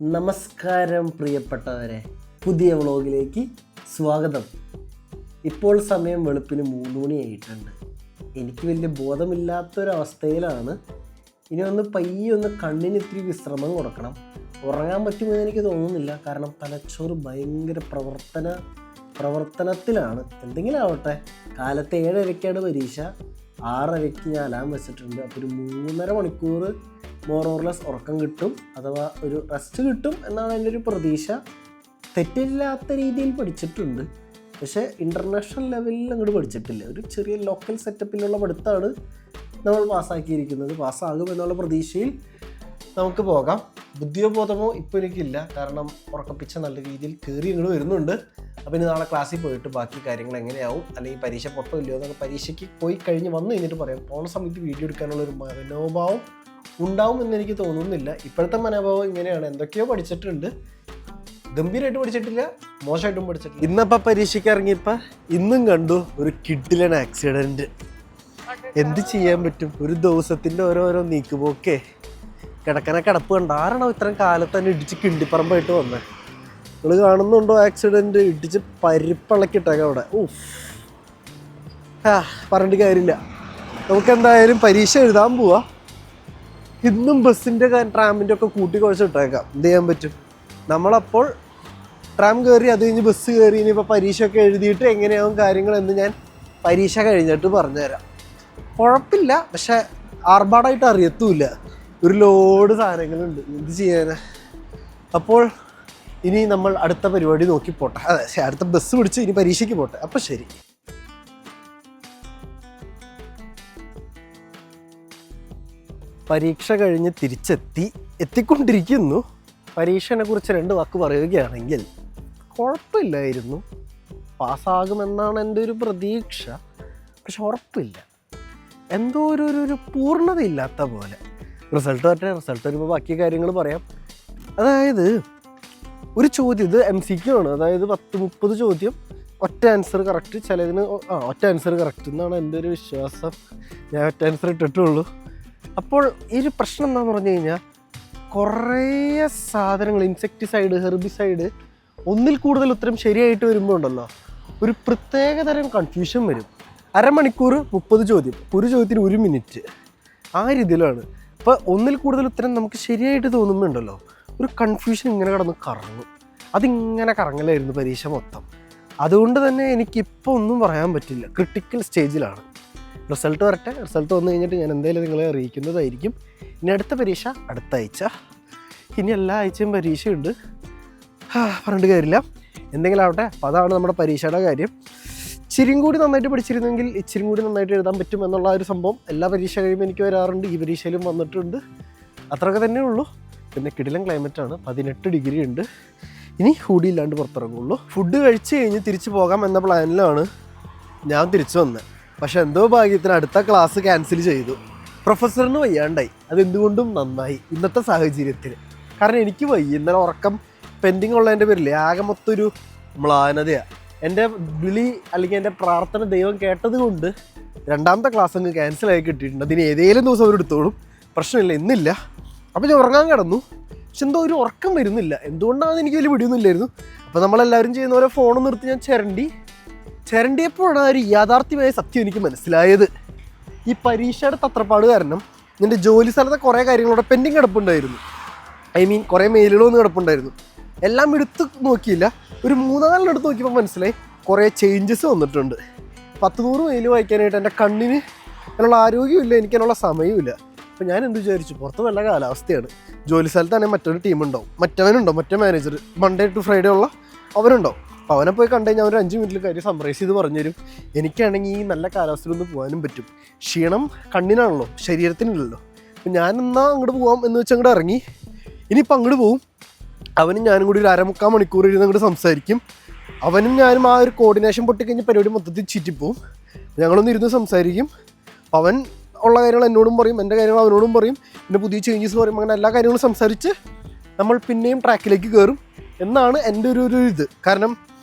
നമസ്കാരം പ്രിയപ്പെട്ടവരെ, പുതിയ വ്ളോഗിലേക്ക് സ്വാഗതം. ഇപ്പോൾ സമയം വെളുപ്പിന് 3 മണിയായിട്ടുണ്ട്. എനിക്ക് വലിയ ബോധമില്ലാത്തൊരവസ്ഥയിലാണ്. ഇനി ഒന്ന് കണ്ണിന് ഇത്തിരി വിശ്രമം കൊടുക്കണം. ഉറങ്ങാൻ പറ്റുമെന്ന് എനിക്ക് തോന്നുന്നില്ല. കാരണം തലച്ചോറ് ഭയങ്കര പ്രവർത്തനത്തിലാണ്. എന്തെങ്കിലും ആവട്ടെ, കാലത്ത് 7:30ക്കാണ് പരീക്ഷ. 6:30ക്ക് ഞാൻ അലാം വെച്ചിട്ടുണ്ട്. അപ്പോൾ ഒരു 3.5 മണിക്കൂർ മോർ ഓർ ലെസ് ഉറക്കം കിട്ടും, അഥവാ ഒരു റെസ്റ്റ് കിട്ടും എന്നാണ് എൻ്റെ ഒരു പ്രതീക്ഷ. തെറ്റില്ലാത്ത രീതിയിൽ പഠിച്ചിട്ടുണ്ട്, പക്ഷേ ഇൻ്റർനാഷണൽ ലെവലിൽ അങ്ങോട്ട് പഠിച്ചിട്ടില്ല. ഒരു ചെറിയ ലോക്കൽ സെറ്റപ്പിലുള്ള പഠിത്തമാണ് നമ്മൾ പാസ്സാക്കിയിരിക്കുന്നത്. പാസ്സാകും എന്നുള്ള പ്രതീക്ഷയിൽ നമുക്ക് പോകാം. ബുദ്ധിയോ ബോധമോ ഇപ്പോൾ എനിക്കില്ല, കാരണം ഉറക്കപ്പിച്ച നല്ല രീതിയിൽ കയറി ഇങ്ങോട്ട് വരുന്നുണ്ട്. അപ്പോൾ ഇനി നാളെ ക്ലാസ്സിൽ പോയിട്ട് ബാക്കി കാര്യങ്ങൾ എങ്ങനെയാവും, അല്ലെങ്കിൽ പരീക്ഷ പൊട്ടോ ഇല്ലയോ എന്നൊക്കെ പരീക്ഷയ്ക്ക് പോയി കഴിഞ്ഞ് വന്നു കഴിഞ്ഞിട്ട് പറയാം. പോണ സമയത്ത് വീഡിയോ എടുക്കാനുള്ളൊരു മനോഭാവം ഉണ്ടാവും എന്നെനിക്ക് തോന്നുന്നില്ല. ഇപ്പോഴത്തെ മനോഭാവം ഇങ്ങനെയാണ്. എന്തൊക്കെയോ പഠിച്ചിട്ടുണ്ട്, ഗംഭീരമായിട്ട് പഠിച്ചിട്ടില്ല, മോശമായിട്ടും പഠിച്ചിട്ടില്ല. ഇന്നപ്പോൾ പരീക്ഷയ്ക്ക് ഇറങ്ങിയപ്പോൾ ഇന്നും കണ്ടു ഒരു കിഡിലൻ ആക്സിഡൻറ്റ്. എന്ത് ചെയ്യാൻ പറ്റും? ഒരു ദിവസത്തിൻ്റെ ഓരോരോ നീക്കുപോക്കേ. കിടപ്പ് കണ്ട ആരാണോ ഇത്രയും കാലത്ത് തന്നെ ഇടിച്ച് കിണ്ടിപ്പറമ്പായിട്ട് വന്നത്? നിങ്ങൾ കാണുന്നുണ്ടോ ആക്സിഡൻറ്റ്? ഇടിച്ച് പരിപ്പിളക്കിട്ടേക്കാം അവിടെ. പറഞ്ഞിട്ട് കാര്യമില്ല. നമുക്കെന്തായാലും പരീക്ഷ എഴുതാൻ പോവാ. ഇന്നും ബസ്സിൻ്റെ ട്രാമിൻ്റെ ഒക്കെ കൂട്ടി കുഴച്ചിട്ടേക്കാം. എന്ത് ചെയ്യാൻ പറ്റും? നമ്മളപ്പോൾ ട്രാം കയറി, അത് കഴിഞ്ഞ് ബസ് കയറി, ഇനിയിപ്പോൾ പരീക്ഷയൊക്കെ എഴുതിയിട്ട് എങ്ങനെയാവും കാര്യങ്ങളെന്ന് ഞാൻ പരീക്ഷ കഴിഞ്ഞിട്ട് പറഞ്ഞുതരാം. കുഴപ്പമില്ല, പക്ഷെ ആർഭാടായിട്ട് അറിയത്തുമില്ല. ഒരു ലോഡ് സാധനങ്ങളുണ്ട്, എന്ത് ചെയ്യാനാ. അപ്പോൾ ഇനി നമ്മൾ അടുത്ത പരിപാടി നോക്കി പോട്ടെ. അതെ, അടുത്ത ബസ് പിടിച്ച് ഇനി പരീക്ഷയ്ക്ക് പോട്ടെ. അപ്പോൾ ശരി. പരീക്ഷ കഴിഞ്ഞ് എത്തിക്കൊണ്ടിരിക്കുന്നു. പരീക്ഷയെ കുറിച്ച് 2 വാക്ക് പറയുകയാണെങ്കിൽ, കുഴപ്പമില്ലായിരുന്നു. പാസ്സാകുമെന്നാണ് എൻ്റെ ഒരു പ്രതീക്ഷ, പക്ഷെ ഉറപ്പില്ല. എന്തോ ഒരു പൂർണ്ണതയില്ലാത്ത പോലെ. റിസൾട്ട് വരുമ്പോൾ ബാക്കി കാര്യങ്ങൾ പറയാം. അതായത് ഒരു ചോദ്യം, ഇത് MCQ ആണ്. അതായത് 10-30 ചോദ്യം, ഒറ്റ ആൻസർ കറക്റ്റ്. ചിലതിന് ഒറ്റ ആൻസർ കറക്റ്റ് എന്നാണ് എൻ്റെ ഒരു വിശ്വാസം. ഞാൻ ഒറ്റ ആൻസർ ഇട്ടിട്ടുള്ളൂ. അപ്പോൾ ഈ ഒരു പ്രശ്നം എന്താണെന്ന് പറഞ്ഞു കഴിഞ്ഞാൽ, കുറേ സാധനങ്ങൾ, ഇൻസെക്ടിസൈഡ്, ഹെർബിസൈഡ്, ഒന്നിൽ കൂടുതൽ ഉത്തരം ശരിയായിട്ട് വരുമ്പോൾ ഉണ്ടല്ലോ, ഒരു പ്രത്യേകതരം കൺഫ്യൂഷൻ വരും. അരമണിക്കൂർ 30 ചോദ്യം, ഒരു ചോദ്യത്തിന് 1 മിനിറ്റ്, ആ രീതിയിലാണ്. അപ്പോൾ ഒന്നിൽ കൂടുതൽ ഉത്തരം നമുക്ക് ശരിയായിട്ട് തോന്നുമ്പോൾ ഉണ്ടല്ലോ, ഒരു കൺഫ്യൂഷൻ ഇങ്ങനെ കിടന്ന് കറങ്ങും. അതിങ്ങനെ കറങ്ങലായിരുന്നു പരീക്ഷ മൊത്തം. അതുകൊണ്ട് തന്നെ എനിക്കിപ്പോൾ ഒന്നും പറയാൻ പറ്റില്ല. ക്രിട്ടിക്കൽ സ്റ്റേജിലാണ്. റിസൾട്ട് വരട്ടെ. റിസൾട്ട് വന്നു കഴിഞ്ഞിട്ട് ഞാൻ എന്തായാലും നിങ്ങളെ അറിയിക്കുന്നതായിരിക്കും. ഇനി അടുത്ത പരീക്ഷ അടുത്ത ആഴ്ച. ഇനി എല്ലാ ആഴ്ചയും പരീക്ഷയുണ്ട്. പറഞ്ഞിട്ട് കാര്യമില്ല. എന്തെങ്കിലും ആവട്ടെ. അപ്പോൾ അതാണ് നമ്മുടെ പരീക്ഷയുടെ കാര്യം. ഇച്ചിരിയും കൂടി നന്നായിട്ട് പഠിച്ചിരുന്നെങ്കിൽ ഇച്ചിരി കൂടി നന്നായിട്ട് എഴുതാൻ പറ്റും എന്നുള്ള ഒരു സംഭവം എല്ലാ പരീക്ഷ കഴിയുമ്പോൾ എനിക്ക് വരാറുണ്ട്. ഈ പരീക്ഷയിലും വന്നിട്ടുണ്ട്. അത്രയൊക്കെ തന്നെ ഉള്ളൂ. പിന്നെ കിടിലൻ ക്ലൈമറ്റാണ്. 18 ഡിഗ്രി ഉണ്ട്. ഇനി ഹൂഡി ഇല്ലാണ്ട് പുറത്തിറങ്ങുള്ളൂ. ഫുഡ് കഴിച്ച് കഴിഞ്ഞ് തിരിച്ചു പോകാം എന്ന പ്ലാനിലാണ് ഞാൻ തിരിച്ചു വന്നത്. പക്ഷെ എന്തോ ഭാഗ്യത്തിന് അടുത്ത ക്ലാസ് ക്യാൻസൽ ചെയ്തു. പ്രൊഫസറിന് വയ്യാണ്ടായി. അതെന്തുകൊണ്ടും നന്നായി ഇന്നത്തെ സാഹചര്യത്തിൽ. കാരണം എനിക്ക് വയ്യ. ഇന്നലെ ഉറക്കം പെൻഡിങ് ഉള്ളതിൻ്റെ പേരില്ലേ, ആകെ മൊത്തം ഒരു മ്ലാനതയാണ്. എൻ്റെ വിളി അല്ലെങ്കിൽ എൻ്റെ പ്രാർത്ഥന ദൈവം കേട്ടത് കൊണ്ട് 2ാമത്തെ ക്ലാസ് അങ്ങ് ക്യാൻസലായി കിട്ടിയിട്ടുണ്ട്. അതിന് ഏതെങ്കിലും ദിവസം അവരെടുത്തോളും, പ്രശ്നമില്ല. ഇന്നില്ല. അപ്പോൾ ഞാൻ ഉറങ്ങാൻ കിടന്നു. പക്ഷെ എന്തോ ഒരു ഉറക്കം വരുന്നില്ല. എന്തുകൊണ്ടാണെന്ന് എനിക്ക് വലിയ പിടിയൊന്നുമില്ലായിരുന്നു. അപ്പോൾ നമ്മളെല്ലാവരും ചെയ്യുന്ന പോലെ ഫോൺ നിർത്തി ഞാൻ ചിരണ്ടിയപ്പോഴാണ് ആ ഒരു യാഥാർത്ഥ്യമായ സത്യം എനിക്ക് മനസ്സിലായത്. ഈ പരീക്ഷയുടെ തത്രപ്പാട് കാരണം എൻ്റെ ജോലി സ്ഥലത്തെ കുറേ കാര്യങ്ങളോടെ പെൻഡിങ് കിടപ്പുണ്ടായിരുന്നു. കുറേ മെയിലുകളൊന്നും കിടപ്പുണ്ടായിരുന്നു. എല്ലാം എടുത്ത് നോക്കിയില്ല. ഒരു 3-4 എടുത്ത് നോക്കിയപ്പോൾ മനസ്സിലായി കുറേ ചേഞ്ചസ് വന്നിട്ടുണ്ട്. 10-100 മെയിൽ വായിക്കാനായിട്ട് എൻ്റെ കണ്ണിന് അതിനുള്ള ആരോഗ്യമില്ല, എനിക്കതിനുള്ള സമയമില്ല. അപ്പോൾ ഞാൻ എന്ത് വിചാരിച്ചു, പുറത്ത് നല്ല കാലാവസ്ഥയാണ്. ജോലി സ്ഥലത്താണെങ്കിൽ മറ്റൊരു ടീമുണ്ടാവും, മറ്റേ മാനേജർ, മൺഡേ ടു ഫ്രൈഡേ ഉള്ള അവരുണ്ടാവും. അപ്പോൾ അവനെ പോയി കണ്ടു കഴിഞ്ഞാൽ അവർ 5 മിനിറ്റിൽ കാര്യം സമ്മറൈസ് ചെയ്ത് പറഞ്ഞുതരും. എനിക്കാണെങ്കിൽ ഈ നല്ല കാലാവസ്ഥയിലൊന്ന് പോകാനും പറ്റും. ക്ഷീണം കണ്ണിനാണല്ലോ, ശരീരത്തിനില്ലല്ലോ. അപ്പോൾ ഞാനെന്നാൽ അങ്ങോട്ട് പോകാം എന്ന് വെച്ച് അങ്ങോട്ട് ഇറങ്ങി. ഇനിയിപ്പോൾ അങ്ങോട്ട് പോവും. അവനും ഞാനും കൂടി ഒരു 1/4 മണിക്കൂർ ഇരുന്ന് അങ്ങോട്ട് സംസാരിക്കും. അവനും ഞാനും ആ ഒരു കോർഡിനേഷൻ പൊട്ടിക്കഴിഞ്ഞ് പരിപാടി മൊത്തത്തിൽ ചീറ്റിപ്പോവും. ഞങ്ങളൊന്ന് ഇരുന്ന് സംസാരിക്കും. അപ്പോൾ അവൻ ഉള്ള കാര്യങ്ങൾ എന്നോടും പറയും, എൻ്റെ കാര്യങ്ങൾ അവനോടും പറയും. പിന്നെ പുതിയ ചേഞ്ചസ് പറയും. അങ്ങനെ എല്ലാ കാര്യങ്ങളും സംസാരിച്ച് നമ്മൾ പിന്നെയും ട്രാക്കിലേക്ക് കയറും എന്നാണ് എൻ്റെ ഒരു ഇത്. കാരണം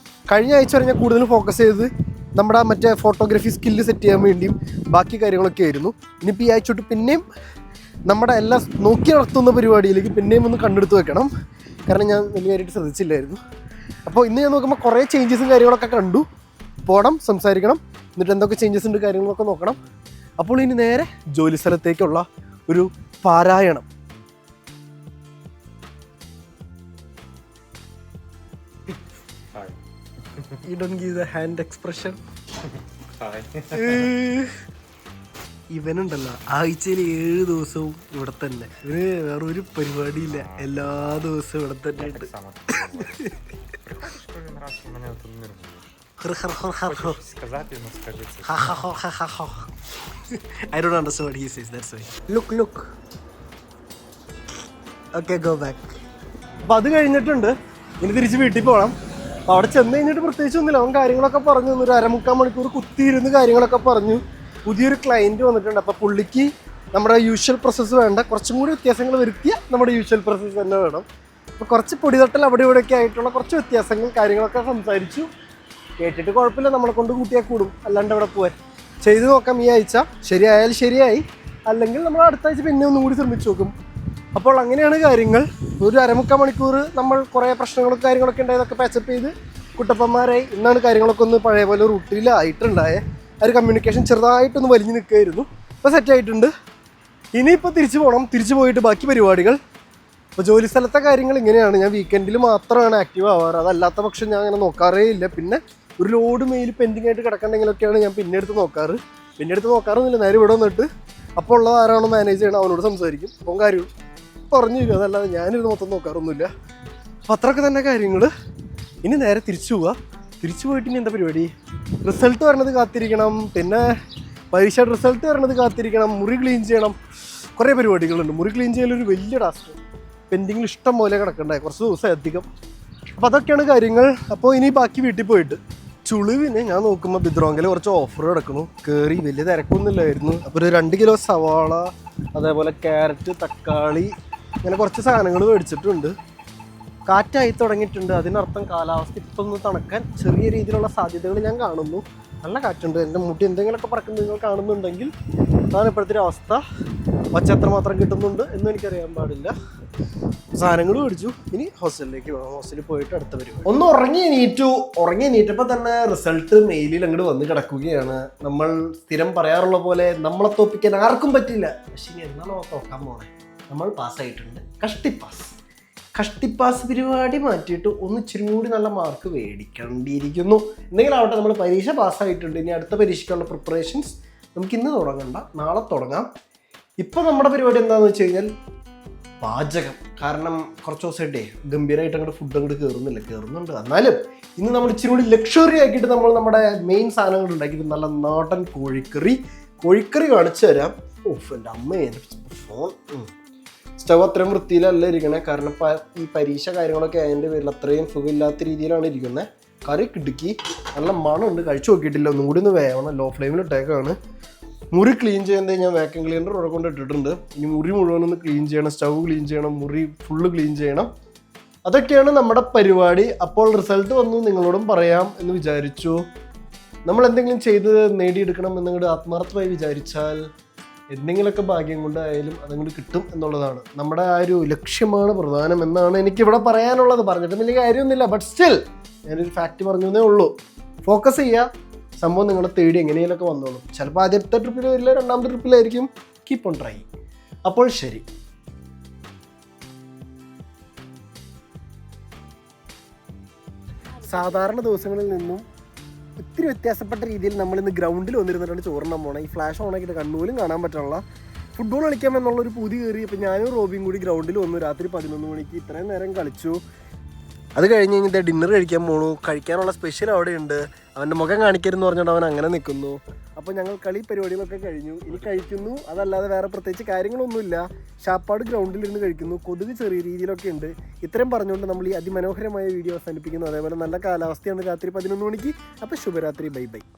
കഴിഞ്ഞ ആഴ്ച വരെ ഞാൻ കൂടുതലും ഫോക്കസ് ചെയ്തത് നമ്മുടെ മറ്റേ ഫോട്ടോഗ്രാഫി സ്കില്ല് സെറ്റ് ചെയ്യാൻ വേണ്ടിയും ബാക്കി കാര്യങ്ങളൊക്കെ ആയിരുന്നു. ഇനിയിപ്പോൾ ഈ ആഴ്ച തൊട്ട് പിന്നെയും നമ്മുടെ എല്ലാം നോക്കി നടത്തുന്ന പരിപാടിയിലേക്ക് പിന്നെയും ഒന്ന് കണ്ടെടുത്ത് വെക്കണം. കാരണം ഞാൻ വലിയ കാര്യമായിട്ട് ശ്രദ്ധിച്ചില്ലായിരുന്നു. അപ്പോൾ ഇന്ന് ഞാൻ നോക്കുമ്പോൾ കുറേ ചേഞ്ചസും കാര്യങ്ങളൊക്കെ കണ്ടു. പോകണം, സംസാരിക്കണം, എന്നിട്ട് എന്തൊക്കെ ചേഞ്ചസ് ഉണ്ട് കാര്യങ്ങളൊക്കെ നോക്കണം. അപ്പോൾ ഇനി നേരെ ജോലി സ്ഥലത്തേക്കുള്ള ഒരു പാരായണം. You don't give the hand expression. ഇവനുണ്ടല്ലോ ആഴ്ചയിൽ 7 ദിവസവും ഇവിടെ തന്നെ. ഇവന് വേറൊരു പരിപാടിയില്ല, എല്ലാ ദിവസവും ഇവിടെ തന്നെ ഉണ്ട്. I don't understand what he says, that's why. Look. Okay, go back. അപ്പോൾ അത് കഴിഞ്ഞിട്ടുണ്ട്. ഇനി തിരിച്ച് വീട്ടിൽ പോകണം. അപ്പോൾ അവിടെ ചെന്ന് കഴിഞ്ഞിട്ട് പ്രത്യേകിച്ച് ഒന്നുമില്ല. അവൻ കാര്യങ്ങളൊക്കെ പറഞ്ഞു, ഒരു 1/4 മണിക്കൂർ കുത്തിയിരുന്ന് കാര്യങ്ങളൊക്കെ പറഞ്ഞു. പുതിയൊരു ക്ലയൻറ്റ് വന്നിട്ടുണ്ട്. അപ്പോൾ പുള്ളിക്ക് നമ്മുടെ യൂഷ്വൽ പ്രോസസ്സ് വേണ്ട, കുറച്ചും കൂടി വ്യത്യാസങ്ങൾ വരുത്തിയ നമ്മുടെ യൂഷ്വൽ പ്രോസസ്സ് തന്നെ വേണം. അപ്പോൾ കുറച്ച് പൊടിതട്ടൽ അവിടെ ഇവിടെയൊക്കെ ആയിട്ടുള്ള കുറച്ച് വ്യത്യാസങ്ങൾ കാര്യങ്ങളൊക്കെ സംസാരിച്ചു. കേട്ടിട്ട് കുഴപ്പമില്ല, നമ്മളെ കൊണ്ട് കൂട്ടിയാൽ കൂടും, അല്ലാണ്ട് അവിടെ പോകാൻ. ചെയ്ത് നോക്കാം ഈ ആഴ്ച. ശരിയായാൽ ശരിയായി, അല്ലെങ്കിൽ നമ്മൾ അടുത്ത ആഴ്ച പിന്നെ ഒന്നും കൂടി ശ്രമിച്ചു നോക്കും. അപ്പോൾ അങ്ങനെയാണ് കാര്യങ്ങൾ. ഒരു 1/4 മണിക്കൂർ നമ്മൾ കുറേ പ്രശ്നങ്ങളൊക്കെ കാര്യങ്ങളൊക്കെ ഉണ്ടായതൊക്കെ പാച്ചപ്പ് ചെയ്ത് കുട്ടപ്പന്മാരായി. ഇന്നാണ് കാര്യങ്ങളൊക്കെ ഒന്ന് പഴയ പോലെ റൂട്ടിലായിട്ടുണ്ടായേ. ആ ഒരു കമ്മ്യൂണിക്കേഷൻ ചെറുതായിട്ടൊന്ന് വലിഞ്ഞു നിൽക്കുമായിരുന്നു. ഇപ്പോൾ സെറ്റായിട്ടുണ്ട്. ഇനിയിപ്പോൾ തിരിച്ചു പോകണം. തിരിച്ചു പോയിട്ട് ബാക്കി പരിപാടികൾ. അപ്പോൾ ജോലി സ്ഥലത്തെ കാര്യങ്ങൾ ഇങ്ങനെയാണ്. ഞാൻ വീക്കെൻഡിൽ മാത്രമാണ് ആക്റ്റീവ് ആവാറ്. അതല്ലാത്ത പക്ഷം ഞാൻ അങ്ങനെ നോക്കാറേ ഇല്ല. പിന്നെ ഒരു ലോഡ് മെയിൽ പെൻഡിങ് ആയിട്ട് കിടക്കണ്ടെങ്കിലൊക്കെയാണ് ഞാൻ പിന്നെ എടുത്ത് നോക്കാറ്. പിന്നെ എടുത്ത് നോക്കാറൊന്നുമില്ല. നേരെ ഇവിടെ വന്നിട്ട് അപ്പോൾ ഉള്ളത് ആരാണോ മാനേജ് ചെയ്യണം അവനോട് സംസാരിക്കും. അപ്പം കാര്യം പറഞ്ഞു തരും. അതല്ലാതെ ഞാനിത് മൊത്തം നോക്കാറൊന്നുമില്ല. അപ്പോൾ അത്രയൊക്കെ തന്നെ കാര്യങ്ങൾ. ഇനി നേരെ തിരിച്ചു പോവുക. തിരിച്ചു പോയിട്ട് ഇനി എന്താ പരിപാടി? റിസൾട്ട് വരണത് കാത്തിരിക്കണം. പിന്നെ പരീക്ഷ റിസൾട്ട് വരണത് കാത്തിരിക്കണം. മുറി ക്ലീൻ ചെയ്യണം. കുറേ പരിപാടികളുണ്ട്. മുറി ക്ലീൻ ചെയ്യലൊരു വലിയ ടാസ്ക്. പെൻഡിങ്ങിൽ ഇഷ്ടം പോലെ കിടക്കണ്ടായി, കുറച്ച് ദിവസം അധികം. അപ്പോൾ അതൊക്കെയാണ് കാര്യങ്ങൾ. അപ്പോൾ ഇനി ബാക്കി വീട്ടിൽ പോയിട്ട് ചുളിവിന് ഞാൻ നോക്കുമ്പോൾ ബിദ്രോങ്കൽ കുറച്ച് ഓഫർ കിടക്കുന്നു. കയറി വലിയ തിരക്കൊന്നുമില്ലായിരുന്നു. അപ്പോൾ ഒരു 2 കിലോ സവാള, അതേപോലെ ക്യാരറ്റ്, തക്കാളി, ഇങ്ങനെ കുറച്ച് സാധനങ്ങൾ മേടിച്ചിട്ടുണ്ട്. കാറ്റായി തുടങ്ങിയിട്ടുണ്ട്. അതിനർത്ഥം കാലാവസ്ഥ ഇപ്പം ഒന്ന് തണുക്കാൻ ചെറിയ രീതിയിലുള്ള സാധ്യതകൾ ഞാൻ കാണുന്നു. നല്ല കാറ്റുണ്ട്. എൻ്റെ മുടി എന്തെങ്കിലുമൊക്കെ പറക്കുന്നത് നിങ്ങൾ കാണുന്നുണ്ടെങ്കിൽ അതാണ് ഇപ്പോഴത്തെ ഒരു അവസ്ഥ. ഒച്ച എത്രമാത്രം കിട്ടുന്നുണ്ട് എന്നും എനിക്കറിയാൻ പാടില്ല. സാധനങ്ങൾ മേടിച്ചു. ഇനി ഹോസ്റ്റലിലേക്ക് പോകാം. ഹോസ്റ്റലിൽ പോയിട്ട് അടുത്ത വരും. ഒന്ന് ഉറങ്ങി എണീറ്റപ്പോൾ തന്നെ റിസൾട്ട് മെയിലിൽ അങ്ങോട്ട് വന്ന് കിടക്കുകയാണ്. നമ്മൾ സ്ഥിരം പറയാറുള്ള പോലെ നമ്മളെ തോപ്പിക്കാൻ ആർക്കും പറ്റില്ല. പക്ഷേ ഇനി എന്നാണോ തോക്കാൻ പോണേ? നമ്മൾ പാസ്സായിട്ടുണ്ട്. കഷ്ടിപ്പാസ് പരിപാടി മാറ്റിയിട്ട് ഒന്ന് ഇച്ചിരി കൂടി നല്ല മാർക്ക് മേടിക്കേണ്ടിയിരിക്കുന്നു. എന്തെങ്കിലും ആവട്ടെ, നമ്മൾ പരീക്ഷ പാസ്സായിട്ടുണ്ട്. ഇനി അടുത്ത പരീക്ഷയ്ക്കുള്ള പ്രിപ്പറേഷൻസ് നമുക്ക് ഇന്ന് തുടങ്ങണ്ട, നാളെ തുടങ്ങാം. ഇപ്പോൾ നമ്മുടെ പരിപാടി എന്താണെന്ന് വെച്ച് കഴിഞ്ഞാൽ പാചകം. കാരണം കുറച്ച് ദിവസമായിട്ടേ ഗംഭീരമായിട്ട് അങ്ങോട്ട് ഫുഡ് അങ്ങോട്ട് കയറുന്നുണ്ട്. എന്നാലും ഇന്ന് നമ്മൾ ഇച്ചിരി കൂടി ലക്ഷറി ആക്കിയിട്ട് നമ്മൾ നമ്മുടെ മെയിൻ സാധനങ്ങൾ ഉണ്ടാക്കിയിട്ട് നല്ല നാടൻ കോഴിക്കറി കാണിച്ചു തരാം. എൻ്റെ അമ്മയെ ഫോൺ സ്റ്റവ് അത്രയും വൃത്തിയിലല്ല ഇരിക്കണേ. കാരണം ഈ പരീക്ഷ കാര്യങ്ങളൊക്കെ അതിൻ്റെ പേരിൽ അത്രയും സുഖമില്ലാത്ത രീതിയിലാണ് ഇരിക്കുന്നത്. കറി കിടുക്കി നല്ല മണമുണ്ട്. കഴിച്ചു നോക്കിയിട്ടില്ല, ഒന്നും കൂടി ഒന്ന് വേവണം. ലോ ഫ്ലെയിമിൽ ഇട്ടേക്കാണ്. മുറി ക്ലീൻ ചെയ്യുന്നത് ഞാൻ വാക്യൂം ക്ലീനർ ഇവിടെ കൊണ്ട് ഇട്ടിട്ടുണ്ട്. ഇനി മുറി മുഴുവനൊന്ന് ക്ലീൻ ചെയ്യണം. സ്റ്റവ് ക്ലീൻ ചെയ്യണം. മുറി ഫുള്ള് ക്ലീൻ ചെയ്യണം. അതൊക്കെയാണ് നമ്മുടെ പരിപാടി. അപ്പോൾ റിസൾട്ട് വന്നു നിങ്ങളോടും പറയാം എന്ന് വിചാരിച്ചു. നമ്മൾ എന്തെങ്കിലും ചെയ്ത് നേടിയെടുക്കണം എന്നങ്ങോട്ട് ആത്മാർത്ഥമായി വിചാരിച്ചാൽ എന്തെങ്കിലുമൊക്കെ ഭാഗ്യം കൊണ്ടായാലും അതങ്ങോട്ട് കിട്ടും എന്നുള്ളതാണ്. നമ്മുടെ ആ ഒരു ലക്ഷ്യമാണ് പ്രധാനം എന്നാണ് എനിക്കിവിടെ പറയാനുള്ളത്. പറഞ്ഞിട്ടും വലിയ കാര്യമൊന്നുമില്ല. ബട്ട് സ്റ്റിൽ ഞാനൊരു ഫാക്റ്റ് പറഞ്ഞതേ ഉള്ളൂ. ഫോക്കസ് ചെയ്യുക. സംഭവം നിങ്ങളെ തേടി എങ്ങനെയെങ്കിലൊക്കെ വന്നോളൂ. ചിലപ്പോൾ ആദ്യത്തെ ട്രിപ്പിൽ വരില്ല, 2ാമത്തെ ട്രിപ്പിലായിരിക്കും. Keep on try. അപ്പോൾ ശരി. സാധാരണ ദിവസങ്ങളിൽ നിന്നും ഒത്തിരി വ്യത്യാസപ്പെട്ട രീതിയിൽ നമ്മളിന്ന് ഗ്രൗണ്ടിൽ വന്നിരുന്നിട്ടാണ് ചോറിനാൻ പോകണം. ഈ ഫ്ലാഷ് ഓണാക്കിയിട്ട് കണ്ണൂലും കാണാൻ പറ്റുള്ള ഫുട്ബോൾ കളിക്കാമെന്നുള്ളൊരു പൂതി കയറി. അപ്പോൾ ഞാനും റോബിയും കൂടി ഗ്രൗണ്ടിൽ വന്നു. രാത്രി 11 മണിക്ക് ഇത്രയും നേരം കളിച്ചു. അത് കഴിഞ്ഞ് കഴിഞ്ഞിട്ട് ഡിന്നർ കഴിക്കാൻ പോണു. കഴിക്കാനുള്ള സ്പെഷ്യൽ അവിടെയുണ്ട്. അവൻ്റെ മുഖം കാണിക്കരുതെന്ന് പറഞ്ഞുകൊണ്ട് അവൻ അങ്ങനെ നിൽക്കുന്നു. അപ്പോൾ ഞങ്ങൾ കളി പരിപാടികളൊക്കെ കഴിഞ്ഞു. ഇനി കഴിക്കുന്നു. അതല്ലാതെ വേറെ പ്രത്യേകിച്ച് കാര്യങ്ങളൊന്നുമില്ല. ഷാപ്പാട് ഗ്രൗണ്ടിലിരുന്ന് കഴിക്കുന്നു. കൊതുക് ചെറിയ രീതിയിലൊക്കെ ഉണ്ട്. ഇത്രയും പറഞ്ഞുകൊണ്ട് നമ്മൾ ഈ അതിമനോഹരമായ വീഡിയോ അവസാനിപ്പിക്കുന്നു. അതേപോലെ നല്ല കാലാവസ്ഥയാണ് രാത്രി 11 മണിക്ക്. അപ്പോൾ ശുഭരാത്രി. ബൈ.